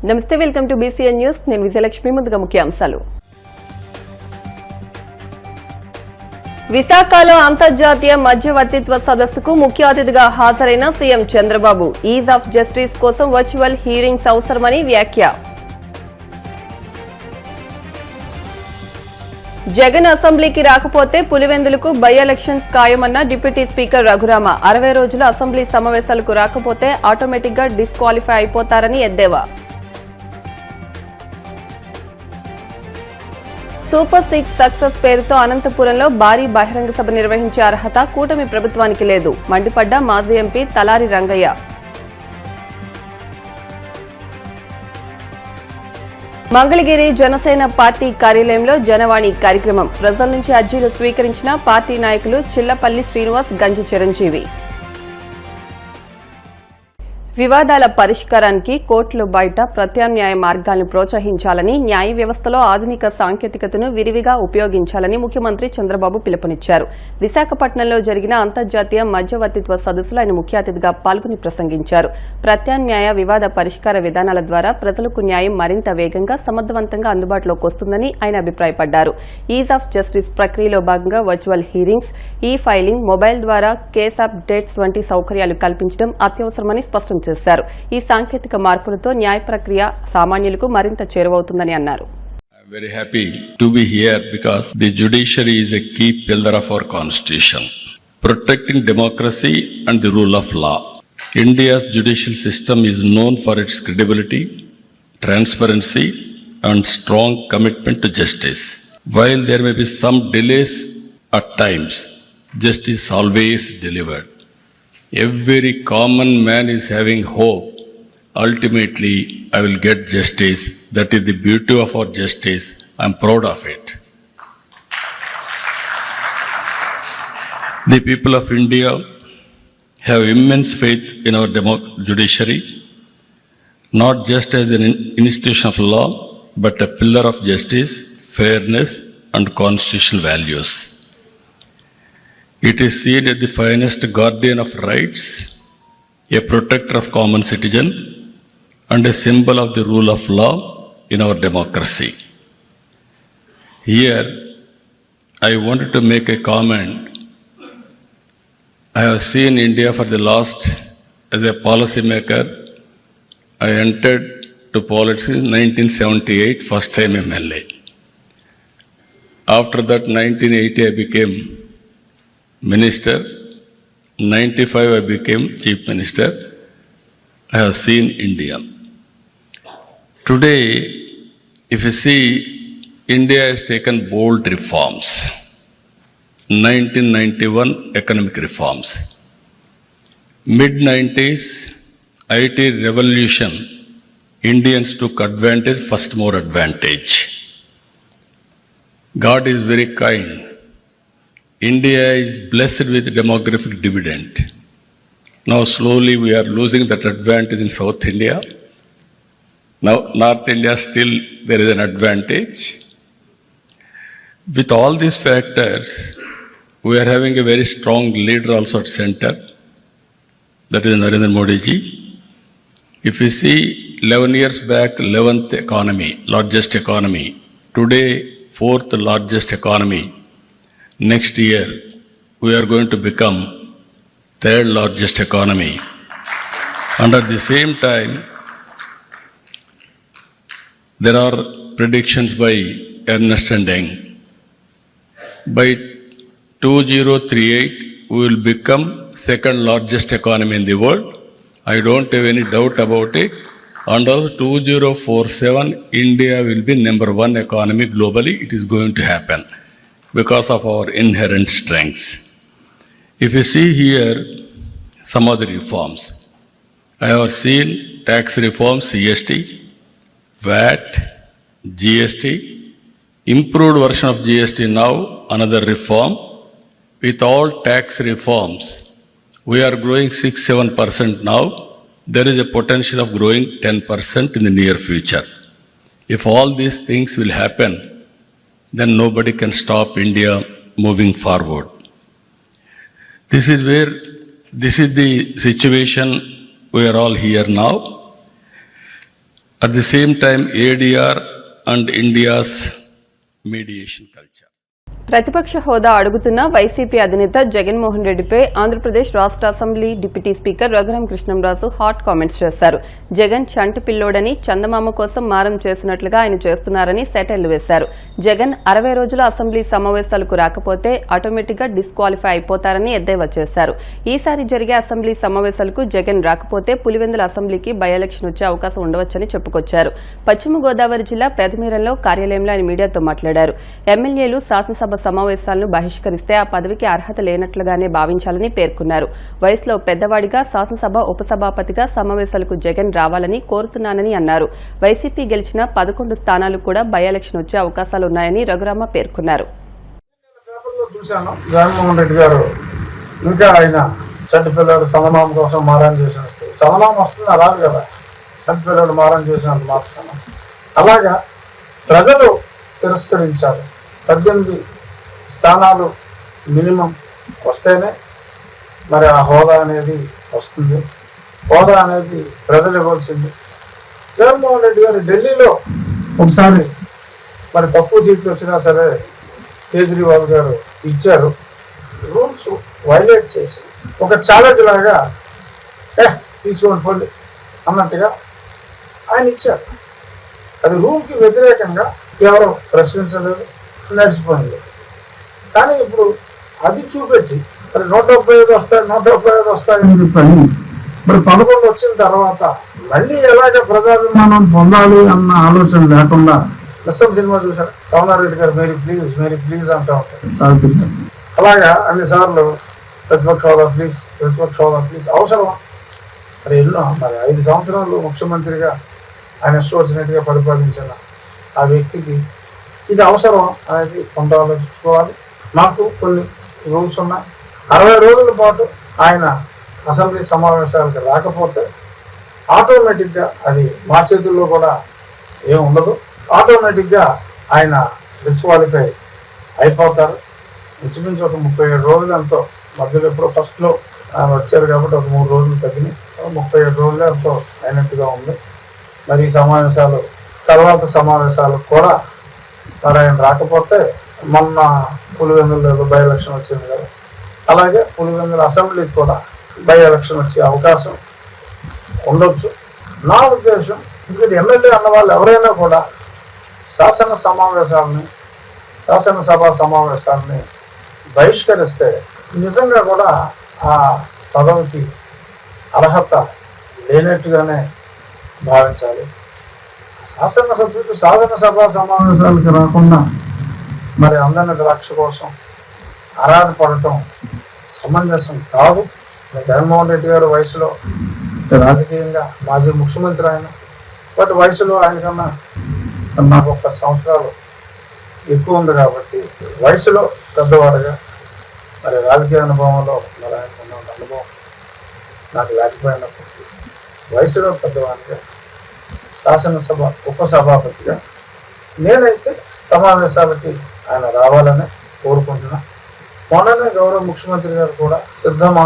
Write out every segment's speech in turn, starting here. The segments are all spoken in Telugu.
నమస్తే, వెల్కమ్ టు BCN న్యూస్. నేను విజయలక్ష్మి. ముందుగా ముఖ్యాంశాలు. విశాఖలో అంతర్జాతీయ మధ్యవర్తిత్వ సదస్సుకు ముఖ్య అతిథిగా హాజరైన CM Chandrababu ease of justice కోసం వర్చువల్ హీరింగ్స్ అవసరమని వ్యాఖ్య. జగన్ అసెంబ్లీకి రాకపోతే పులివెందులకు బై ఎలక్షన్స్ ఖాయమన్న డిప్యూటీ స్పీకర్ రఘురామ. 60 రోజులు అసెంబ్లీ సమావేశాలకు రాకపోతే ఆటోమేటిక్ గా డిస్క్వాలిఫై అయిపోతారని ఎద్దేవా. సూపర్ 6 సక్సెస్ పేరుతో అనంతపురంలో భారీ బహిరంగ సభ నిర్వహించే అర్హత కూటమి ప్రభుత్వానికి లేదు, మండిపడ్డ మాజీ ఎంపీ తలారి రంగయ్య. మంగళగిరి జనసేన పార్టీ కార్యాలయంలో జనవాణి కార్యక్రమం. ప్రజల నుంచి అర్జీలు స్వీకరించిన పార్టీ నాయకులు చిల్లపల్లి శ్రీనివాస్, గంజి చిరంజీవి. వివాదాల పరిష్కారానికి కోర్టులు బయట ప్రత్యామ్నాయ మార్గాలను ప్రోత్సహించాలని, న్యాయ వ్యవస్థలో ఆధునిక సాంకేతికతను విరివిగా ఉపయోగించాలని ముఖ్యమంత్రి చంద్రబాబు పిలుపునిచ్చారు. విశాఖపట్నంలో జరిగిన అంతర్జాతీయ మధ్యవర్తిత్వ సదస్సులో ఆయన ముఖ్య అతిథిగా పాల్గొని ప్రసంగించారు. ప్రత్యామ్నాయ వివాద పరిష్కార విధానాల ద్వారా ప్రజలకు న్యాయం మరింత వేగంగా, సమర్థవంతంగా అందుబాటులోకి వస్తుందని ఆయన అభిప్రాయపడ్డారు. ఈజ్ ఆఫ్ జస్టిస్ ప్రక్రియలో భాగంగా వర్చువల్ హీరింగ్స్, ఈ ఫైలింగ్, మొబైల్ ద్వారా కేస్ అప్డేట్స్ వంటి సౌకర్యాలు కల్పించడం అత్యవసరమని స్పష్టం చేశారు. ఈ సాంకేతిక మార్పులతో న్యాయ ప్రక్రియ సామాన్యులకు మరింత చేరువవుతుందని అన్నారు. I'm very happy to be here because the judiciary is a key pillar of our constitution, protecting democracy and the rule of law. India's judicial system is known for its credibility, transparency, and strong commitment to justice. While there may be some delays at times, justice always delivered. Every common man is having hope. Ultimately, I will get justice. That is the beauty of our justice. I am proud of it. The people of India have immense faith in our judiciary, not just as an institution of law, but a pillar of justice, fairness, and constitutional values. It is seen as the finest guardian of rights, a protector of common citizen, and a symbol of the rule of law in our democracy. Here, I wanted to make a comment. I have seen India for the last, as a policy maker, I entered to politics in 1978, first time MLA. After that, 1980, I became Minister. 95 I became Chief Minister. I have seen India. Today, if you see, India has taken bold reforms. 1991 economic reforms. Mid-90s IT revolution. Indians took advantage, first more advantage. God is very kind. India is blessed with demographic dividend. Now slowly we are losing that advantage in South India. Now North India still there is an advantage. With all these factors, we are having a very strong leader also at center. That is Narendra Modi ji. If you see 11 years back, 11th economy, largest economy. Today, 4th largest economy. Next year, we are going to become 3rd largest economy. And at the same time, there are predictions by Ernst & Young. By 2038, we will become 2nd largest economy in the world. I don't have any doubt about it. And also 2047, India will be number 1 economy globally. It is going to happen because of our inherent strengths. If you see here some of the reforms, I have seen tax reforms, CST, VAT, GST, improved version of GST now, another reform. With all tax reforms, we are growing 6-7% now. There is a potential of growing 10% in the near future. If all these things will happen, then nobody can stop India moving forward. This is the situation we are all here now. At the same time, ADR and India's mediation culture. ప్రతిపక్ష హోదా అడుగుతున్న వైసీపీ అధినేత జగన్మోహన్ రెడ్డిపై ఆంధ్రప్రదేశ్ రాష్ట్ర assembly deputy speaker Raghurama Krishnamraju hot comments చేశారు. జగన్ చంటి పిల్లోడని చందమామ కోసం మారం చేసినట్లుగా ఆయన చేస్తున్నారని సెటైర్లు వేశారు. జగన్ 60 రోజుల అసెంబ్లీ సమావేశాలకు రాకపోతే ఆటోమేటిక్ గా డిస్క్వాలిఫై అయిపోతారని ఎద్దేవా చేశారు. ఈసారి జరిగే అసెంబ్లీ సమావేశాలకు జగన్ రాకపోతే పులివెందుల అసెంబ్లీకి బై ఎలక్షన్ వచ్చే అవకాశం ఉండవచ్చని చెప్పుకొచ్చారు. పశ్చిమ గోదావరి జిల్లా పెదమీరంలో కార్యాలయంలో ఆయన మీడియాతో మాట్లాడారు. ఎమ్మెల్యేలు శాసనసభ సమావేశాలను బహిష్కరిస్తే ఆ పదవికి అర్హత లేనట్లుగానే భావించాలని పేర్కొన్నారు. వయసులో పెద్దవాడిగా శాసనసభ ఉపసభాపతిగా సమావేశాలకు జగన్ రావాలని కోరుతున్నానని అన్నారు. వైసీపీ గెలిచిన 11 స్థానాలు కూడా బై ఎలక్షన్ వచ్చే అవకాశాలున్నాయని రఘురామ పేర్కొన్నారు. జగన్మోహన్ రెడ్డి గారు ఇంకా ఆయన చంటి పిల్లలు చందమామ కోసం మారం చేసినట్టు, చందమామ వస్తుంది రాదు కదా, చంటి పిల్లలు మారం చేసినట్టు మాత్రం అలాగా ప్రజలు తిరస్కరించారు. 18 స్థానాలు మినిమం వస్తేనే మరి ఆ హోదా అనేది వస్తుంది. హోదా అనేది ప్రజలు ఇవ్వాల్సింది. జగన్మోహన్ రెడ్డి గారు ఢిల్లీలో ఒకసారి మరి తక్కువ సీట్లు వచ్చినా సరే కేజ్రీవాల్ గారు ఇచ్చారు. రూల్స్ వైలేట్ చేసి ఒక ఛాలెంజ్ లాగా తీసుకోండి పోండి అన్నట్టుగా ఆయన ఇచ్చారు. అది రూల్కి వ్యతిరేకంగా ఎవరు ప్రశ్నించలేదు, నడిచిపోయింది. కానీ ఇప్పుడు అది చూపెట్టి మరి 175 వస్తాయి 175 వస్తాయని చెప్పని మరి 11 వచ్చిన తర్వాత మళ్ళీ ఎలాగ ప్రజాభిమానం పొందాలి అన్న ఆలోచన లేకుండా లస్సం సినిమా చూశారు. కమలారెడ్డి గారు మేరీ ప్లీజ్ అంటూ ఉంటారు. అలాగా అన్నిసార్లు ప్రతిపక్ష హోదా ప్లీజ్ అవసరం. మరి ఎన్నో మరి 5 సంవత్సరాలు ముఖ్యమంత్రిగా ఆయన ఇష్టం వచ్చినట్టుగా పరిపాలించిన ఆ వ్యక్తికి ఇది అవసరం అనేది కొంత ఆలోచించుకోవాలి. మాకు కొన్ని రూల్స్ ఉన్నాయి. 60 రోజుల పాటు ఆయన అసెంబ్లీ సమావేశాలకు రాకపోతే ఆటోమేటిక్గా అది మా చేతుల్లో కూడా ఏం ఉండదు. ఆటోమేటిక్గా ఆయన డిస్క్వాలిఫై అయిపోతారు. ఇంచుమించు ఒక 37 రోజులు ఎంతో మధ్యలో ఎప్పుడో ఫస్ట్లో ఆయన వచ్చారు కాబట్టి ఒక 3 రోజులు తగ్గినాయి. 37 రోజులు ఎంతో అయినట్టుగా ఉంది. మరి ఈ సమావేశాలు తర్వాత సమావేశాలకు కూడా మరి ఆయన రాకపోతే మొన్న పులివెందులలో బై ఎలక్షన్ వచ్చింది కదా, అలాగే పులివెందుల అసెంబ్లీకి కూడా బై ఎలక్షన్ వచ్చే అవకాశం ఉండొచ్చు నా ఉద్దేశం. ఎందుకంటే ఎమ్మెల్యే అన్న వాళ్ళు ఎవరైనా కూడా శాసనసభ సమావేశాలని బహిష్కరిస్తే నిజంగా కూడా ఆ పదవికి అర్హత లేనట్టుగానే భావించాలి. శాసనసభ్యులు శాసనసభ సమావేశాలకు రాకుండా మరి అందరిని ద్రాక్ష కోసం ఆరాటపడటం సమంజసం కాదు. జగన్మోహన్ రెడ్డి గారు వయసులో రాజకీయంగా మాజీ ముఖ్యమంత్రి ఆయన, బట్ వయసులో ఆయనకన్నా నాకు 10 సంవత్సరాలు ఎక్కువ ఉంది కాబట్టి వయసులో పెద్దవాడుగా మరి రాజకీయ అనుభవంలో మరి ఆయనకున్న అనుభవం నాకు లేకపోయినప్పటికీ వయసులో పెద్దవాడిగా శాసనసభ ఉపసభాపతిగా నేనైతే సమావేశాలకి ఆయన రావాలని కోరుకుంటున్నా. మొన్ననే గౌరవ ముఖ్యమంత్రి గారు కూడా సిద్ధమా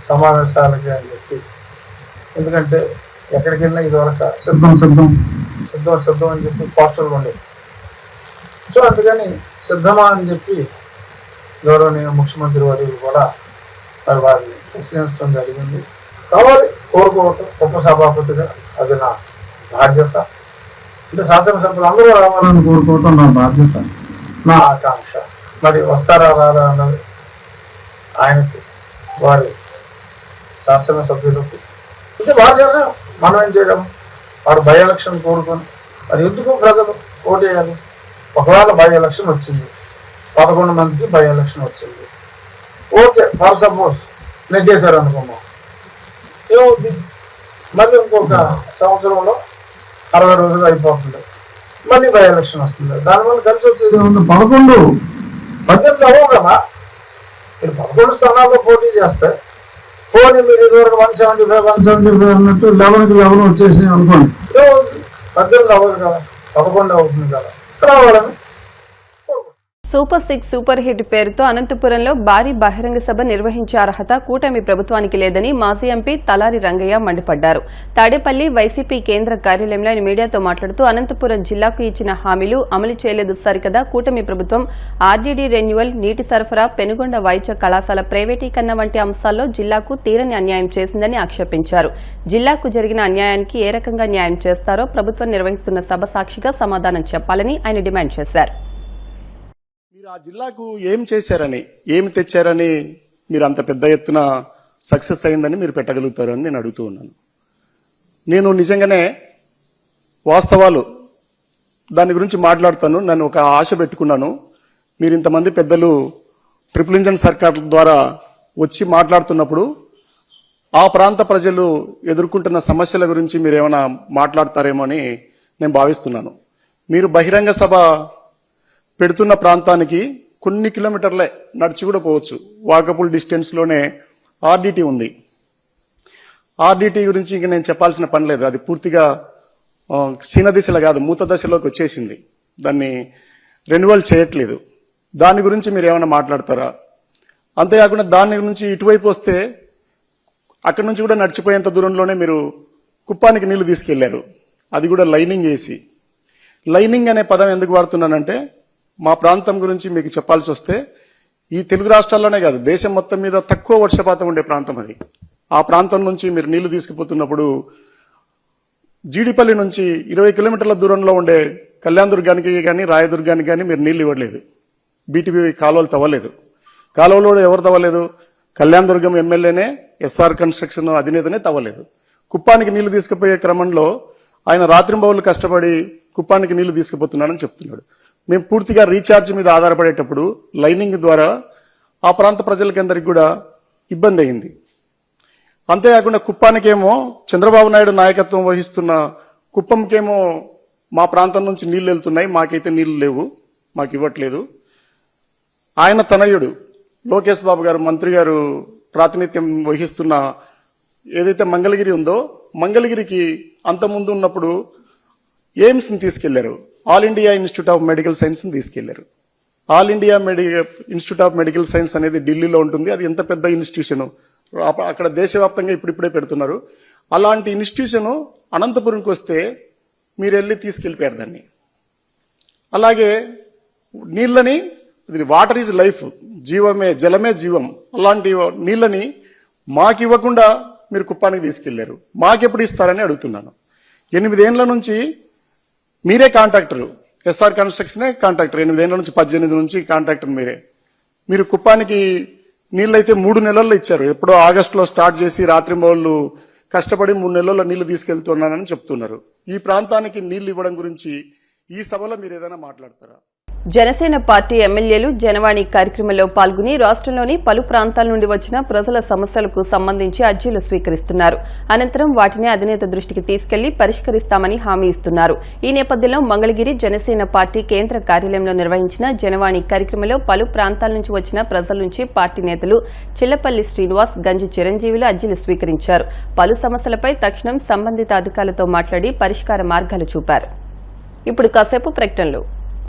సమావేశాలకి అని చెప్పి, ఎందుకంటే ఎక్కడికి వెళ్ళినా ఇదివరకు సిద్ధం అని చెప్పి పోస్టర్లు ఉండేవి. సో అందుకని సిద్ధమా అని చెప్పి గౌరవనీయ ముఖ్యమంత్రి వర్యులు కూడా మరి వారిని ప్రశ్నించడం జరిగింది. కావాలి కోరుకోవటం ఉపసభాపతిగా అది నా బాధ్యత. అంటే శాసనసభ్యులు అందరూ రావాలని కోరుకోవటం నా బాధ్యత, నా ఆకాంక్ష. మరి వస్తారా రారా అన్నది ఆయనకి, వారి శాసనసభ్యులకు అంటే బాధ్యత. మనం ఏం చేయడం, వారు బై ఎలక్షన్ కోరుకొని మరి ఎందుకు ప్రజలు ఓటు వేయాలి? ఒకవేళ బై ఎలక్షన్ వచ్చింది, 11 మందికి బై ఎలక్షన్ వచ్చింది, ఓకే ఫర్ సపోజ్ నెగ్గేశారు అనుకున్నాం, ఏమవుతుంది? మళ్ళీ ఇంకొక సంవత్సరంలో 60 రోజులు అయిపోతుంది, మళ్ళీ బై ఎలక్షన్ వస్తుంది. దానివల్ల కలిసి వచ్చేది 18 అవ్వవు కదా. మీరు 11 స్థానాల్లో పోటీ చేస్తే పోనీ మీరు ఇదివరకు 175 అన్నట్టు 11 వచ్చేసి అనుకోండి, 18 అవ్వదు కదా, 11 అవుతుంది కదా, రావాలని సూపర్ 6 సూపర్ హిట్ పేరుతో అనంతపురంలో భారీ బహిరంగ సభ నిర్వహించే అర్హత కూటమి ప్రభుత్వానికి లేదని మాజీ ఎంపీ తలారి రంగయ్య మండిపడ్డారు. తాడేపల్లి వైసీపీ కేంద్ర కార్యాలయంలో ఆయన మీడియాతో మాట్లాడుతూ అనంతపురం జిల్లాకు ఇచ్చిన హామీలు అమలు చేయలేదు సరికదా కూటమి ప్రభుత్వం ఆర్డీడీ రెన్యువల్, నీటి సరఫరా, పెనుగొండ వైద్య కళాశాల ప్రైవేటీకరణ వంటి అంశాల్లో జిల్లాకు తీరని అన్యాయం చేసిందని ఆక్షేపించారు. జిల్లాకు జరిగిన అన్యాయానికి ఏ రకంగా న్యాయం చేస్తారో ప్రభుత్వం నిర్వహిస్తున్న సభ సాక్షిగా సమాధానం చెప్పాలని ఆయన డిమాండ్ చేశారు. మీరు ఆ జిల్లాకు ఏం చేశారని, ఏమి తెచ్చారని మీరు అంత పెద్ద ఎత్తున సక్సెస్ అయిందని మీరు పెట్టగలుగుతారని నేను అడుగుతూ ఉన్నాను. నేను నిజంగానే వాస్తవాలు దాని గురించి మాట్లాడుతాను. నన్ను ఒక ఆశ పెట్టుకున్నాను. మీరు ఇంతమంది పెద్దలు ట్రిపుల్ ఇంజన్ సర్కార్ ద్వారా వచ్చి మాట్లాడుతున్నప్పుడు ఆ ప్రాంత ప్రజలు ఎదుర్కొంటున్న సమస్యల గురించి మీరు ఏమైనా మాట్లాడతారేమో అని నేను భావిస్తున్నాను. మీరు బహిరంగ సభ పెడుతున్న ప్రాంతానికి కొన్ని కిలోమీటర్లే నడిచి కూడా పోవచ్చు. వాకబుల్ డిస్టెన్స్లోనే ఆర్డీటీ ఉంది. ఆర్డీటీ గురించి ఇంక నేను చెప్పాల్సిన పని లేదు. అది పూర్తిగా క్షీణ దిశలో కాదు, మూత దశలోకి వచ్చేసింది. దాన్ని రెన్యువల్ చేయట్లేదు. దాని గురించి మీరు ఏమైనా మాట్లాడతారా? అంతేకాకుండా దాని నుంచి ఇటువైపు వస్తే అక్కడి నుంచి కూడా నడిచిపోయేంత దూరంలోనే మీరు కుప్పానికి నీళ్లు తీసుకెళ్లారు. అది కూడా లైనింగ్ వేసి. లైనింగ్ అనే పదం ఎందుకు వాడుతున్నానంటే, మా ప్రాంతం గురించి మీకు చెప్పాల్సి వస్తే ఈ తెలుగు రాష్ట్రాల్లోనే కాదు, దేశం మొత్తం మీద తక్కువ వర్షపాతం ఉండే ప్రాంతం అది. ఆ ప్రాంతం నుంచి మీరు నీళ్లు తీసుకుపోతున్నప్పుడు జీడిపల్లి నుంచి 20 కిలోమీటర్ల దూరంలో ఉండే కళ్యాణ దుర్గానికి కానీ రాయదుర్గానికి కానీ మీరు నీళ్లు ఇవ్వలేదు. బీటీపీ కాలువలు తవ్వలేదు. కాలువలో ఎవరు తవ్వలేదు? కళ్యాణ దుర్గం ఎమ్మెల్యేనే, ఎస్ఆర్ కన్స్ట్రక్షన్ అధినేతనే తవ్వలేదు. కుప్పానికి నీళ్లు తీసుకుపోయే క్రమంలో ఆయన రాత్రింబవళ్లు కష్టపడి కుప్పానికి నీళ్లు తీసుకుపోతున్నానని చెప్తున్నాడు. మేము పూర్తిగా రీఛార్జ్ మీద ఆధారపడేటప్పుడు లైనింగ్ ద్వారా ఆ ప్రాంత ప్రజలకందరికి కూడా ఇబ్బంది అయింది. అంతేకాకుండా కుప్పానికేమో చంద్రబాబు నాయుడు నాయకత్వం వహిస్తున్న కుప్పంకేమో మా ప్రాంతం నుంచి నీళ్లు వెళ్తున్నాయి, మాకైతే నీళ్లు లేవు, మాకు ఇవ్వట్లేదు. ఆయన తనయుడు లోకేష్ బాబు గారు, మంత్రి గారు ప్రాతినిధ్యం వహిస్తున్న ఏదైతే మంగళగిరి ఉందో, మంగళగిరికి అంతకుముందు ఉన్నప్పుడు ఎయిమ్స్ని తీసుకెళ్లారు. All India institute of medical సైన్స్ని తీసుకెళ్లారు. All India institute of medical science అనేది ఢిల్లీలో ఉంటుంది. అది ఎంత పెద్ద ఇన్స్టిట్యూషన్, అక్కడ దేశవ్యాప్తంగా ఇప్పుడిప్పుడే పెడుతున్నారు. అలాంటి ఇన్స్టిట్యూషన్ అనంతపురంకి వస్తే మీరు వెళ్ళి తీసుకెళ్ళిపోయారు దాన్ని. అలాగే నీళ్ళని, వాటర్ ఈజ్ లైఫ్, జీవమే జలమే జీవం, అలాంటి నీళ్ళని మాకు ఇవ్వకుండా మీరు కుప్పానికి తీసుకెళ్లారు. మాకెప్పుడు ఇస్తారని అడుగుతున్నాను. 8 ఏళ్ల నుంచి మీరే కాంట్రాక్టర్, ఎస్ఆర్ కన్స్ట్రక్షనే కాంట్రాక్టర్. 8 ఏళ్ల నుంచి 18 నుంచి కాంట్రాక్టర్ మీరే. మీరు కుప్పానికి నీళ్ళైతే 3 నెలల్లో ఇచ్చారు. ఎప్పుడో ఆగస్టులో స్టార్ట్ చేసి రాత్రింబవళ్లు కష్టపడి 3 నెలల్లో నీళ్లు తీసుకెళ్తున్నానని చెప్తున్నారు. ఈ ప్రాంతానికి నీళ్లు ఇవ్వడం గురించి ఈ సభలో మీరు ఏదైనా మాట్లాడతారా? జనసేన పార్టీ ఎమ్మెల్యేలు జనవాణి కార్యక్రమంలో పాల్గొని రాష్ట్రంలోని పలు ప్రాంతాల నుండి వచ్చిన ప్రజల సమస్యలకు సంబంధించి అర్జీలు స్వీకరిస్తున్నారు. అనంతరం వాటిని అధినేత దృష్టికి తీసుకెళ్లి పరిష్కరిస్తామని హామీ ఇస్తున్నారు. ఈ నేపథ్యంలో మంగళగిరి జనసేన పార్టీ కేంద్ర కార్యాలయంలో నిర్వహించిన జనవాణి కార్యక్రమంలో పలు ప్రాంతాల నుంచి వచ్చిన ప్రజల నుంచి పార్టీ నేతలు చిల్లపల్లి శ్రీనివాస్, గంజి చిరంజీవులు అర్జీలు స్వీకరించారు. పలు సమస్యలపై తక్షణం సంబంధిత అధికారులతో మాట్లాడి పరిష్కార మార్గాలు చూపారు. ఇప్పుడు కాసేపు ప్రకటనలు.